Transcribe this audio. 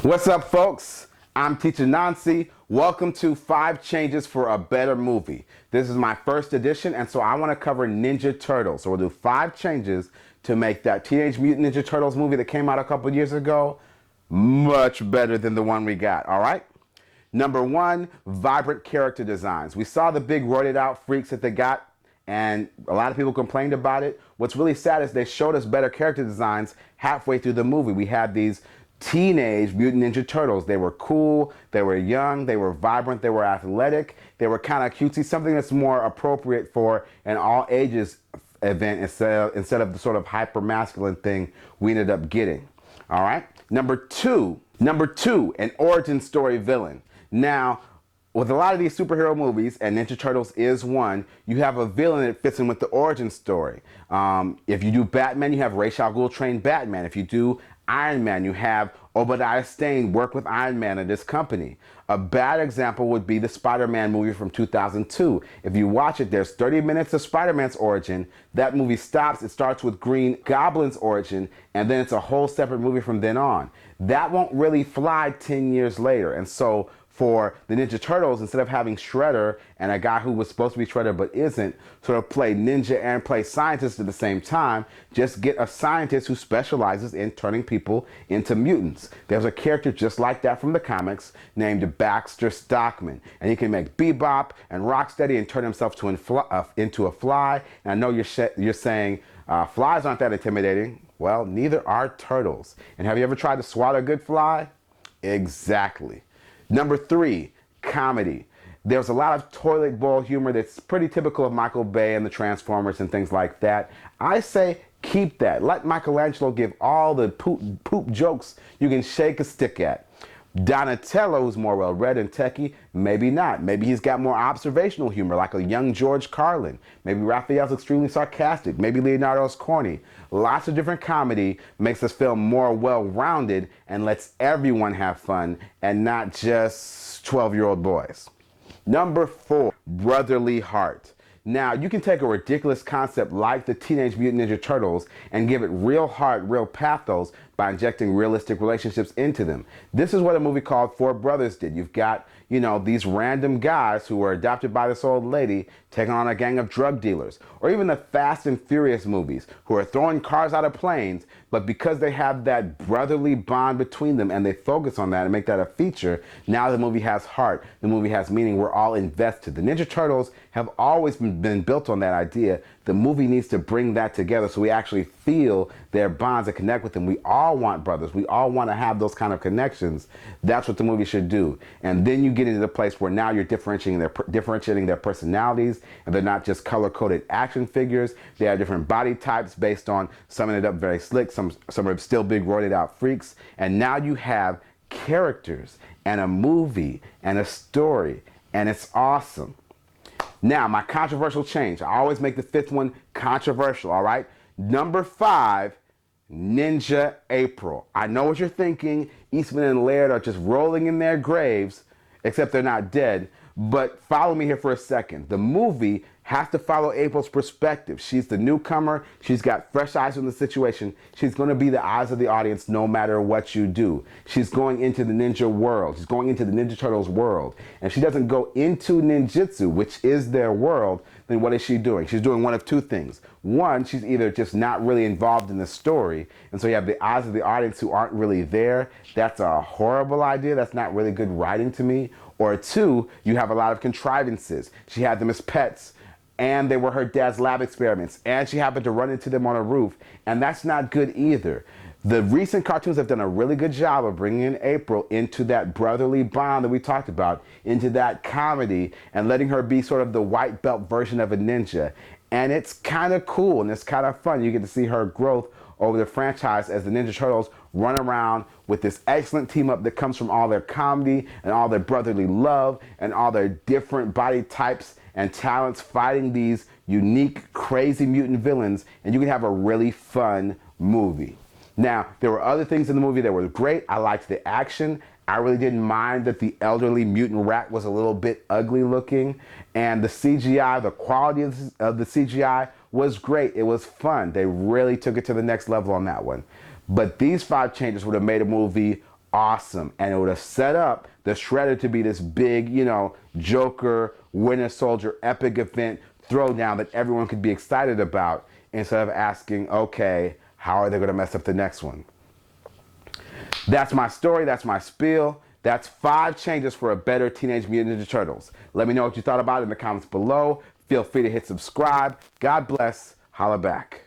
What's up, folks? I'm Teacher Anansi. Welcome to 5 Changes for a Better Movie. This is my first edition, and so I want to cover Ninja Turtles. So we'll do 5 changes to make that Teenage Mutant Ninja Turtles movie that came out a couple years ago much better than the one we got, all right? Number 1, vibrant character designs. We saw the big roided out freaks that they got, and a lot of people complained about it. What's really sad is they showed us better character designs halfway through the movie. We had these Teenage Mutant Ninja Turtles. They were cool, they were young, they were vibrant, they were athletic, they were kind of cutesy, something that's more appropriate for an all ages event instead of the sort of hyper masculine thing we ended up getting. All right. Number two, an origin story villain. Now, with a lot of these superhero movies, and Ninja Turtles is one, you have a villain that fits in with the origin story. If you do Batman, you have Ra's al Ghul train Batman. If you do Iron Man, you have Obadiah Stane work with Iron Man at this company. A bad example would be the Spider-Man movie from 2002. If you watch it, there's 30 minutes of Spider-Man's origin. That movie stops. It starts with Green Goblin's origin, and then it's a whole separate movie from then on. That won't really fly 10 years later. And so for the Ninja Turtles, instead of having Shredder and a guy who was supposed to be Shredder but isn't, sort of play ninja and play scientist at the same time, just get a scientist who specializes in turning people into mutants. There's a character just like that from the comics named Baxter Stockman, and he can make Bebop and Rocksteady and turn himself into a fly. And I know you're saying flies aren't that intimidating. Well, neither are turtles. And have you ever tried to swat a good fly? Exactly. Number 3, comedy. There's a lot of toilet bowl humor that's pretty typical of Michael Bay and the Transformers and things like that. I say keep that. Let Michelangelo give all the poop jokes you can shake a stick at. Donatello, who's more well-read and techie, maybe not. Maybe he's got more observational humor, like a young George Carlin. Maybe Raphael's extremely sarcastic. Maybe Leonardo's corny. Lots of different comedy makes this film more well-rounded and lets everyone have fun and not just 12-year-old boys. Number 4, brotherly heart. Now, you can take a ridiculous concept like the Teenage Mutant Ninja Turtles and give it real heart, real pathos by injecting realistic relationships into them. This is what a movie called Four Brothers did. You've got, these random guys who were adopted by this old lady taking on a gang of drug dealers. Or even the Fast and Furious movies who are throwing cars out of planes, but because they have that brotherly bond between them and they focus on that and make that a feature, now the movie has heart, the movie has meaning, we're all invested. The Ninja Turtles have always been built on that idea. The movie needs to bring that together so we actually feel their bonds and connect with them. We all want brothers. We all want to have those kind of connections. That's what the movie should do. And then you get into the place where now you're differentiating their personalities, and they're not just color-coded action figures. They have different body types based on some ended up very slick, some are still big roided out freaks. And now you have characters and a movie and a story, and it's awesome. Now, my controversial change. I always make the 5th one controversial, all right? Number 5, Ninja April. I know what you're thinking. Eastman and Laird are just rolling in their graves, except they're not dead. But follow me here for a second. The movie has to follow April's perspective. She's the newcomer. She's got fresh eyes on the situation. She's going to be the eyes of the audience no matter what you do. She's going into the ninja world. She's going into the Ninja Turtles world. And if she doesn't go into ninjutsu, which is their world, then what is she doing? She's doing one of 2 things. One, she's either just not really involved in the story, and so you have the eyes of the audience who aren't really there. That's a horrible idea. That's not really good writing to me. Or 2, you have a lot of contrivances. She had them as pets, and they were her dad's lab experiments, and she happened to run into them on a roof, and that's not good either. The recent cartoons have done a really good job of bringing in April into that brotherly bond that we talked about, into that comedy, and letting her be sort of the white belt version of a ninja. And it's kind of cool, and it's kind of fun. You get to see her growth over the franchise as the Ninja Turtles run around with this excellent team up that comes from all their comedy and all their brotherly love and all their different body types and talents fighting these unique, crazy mutant villains, and you can have a really fun movie. Now, there were other things in the movie that were great. I liked the action. I really didn't mind that the elderly mutant rat was a little bit ugly looking, and the CGI, the quality of the CGI was great. It was fun. They really took it to the next level on that one. But these 5 changes would have made a movie awesome. And it would have set up the Shredder to be this big, Joker, Winter Soldier, epic event throwdown that everyone could be excited about, instead of asking, okay, how are they going to mess up the next one? That's my story. That's my spiel. That's 5 changes for a better Teenage Mutant Ninja Turtles. Let me know what you thought about it in the comments below. Feel free to hit subscribe. God bless. Holla back.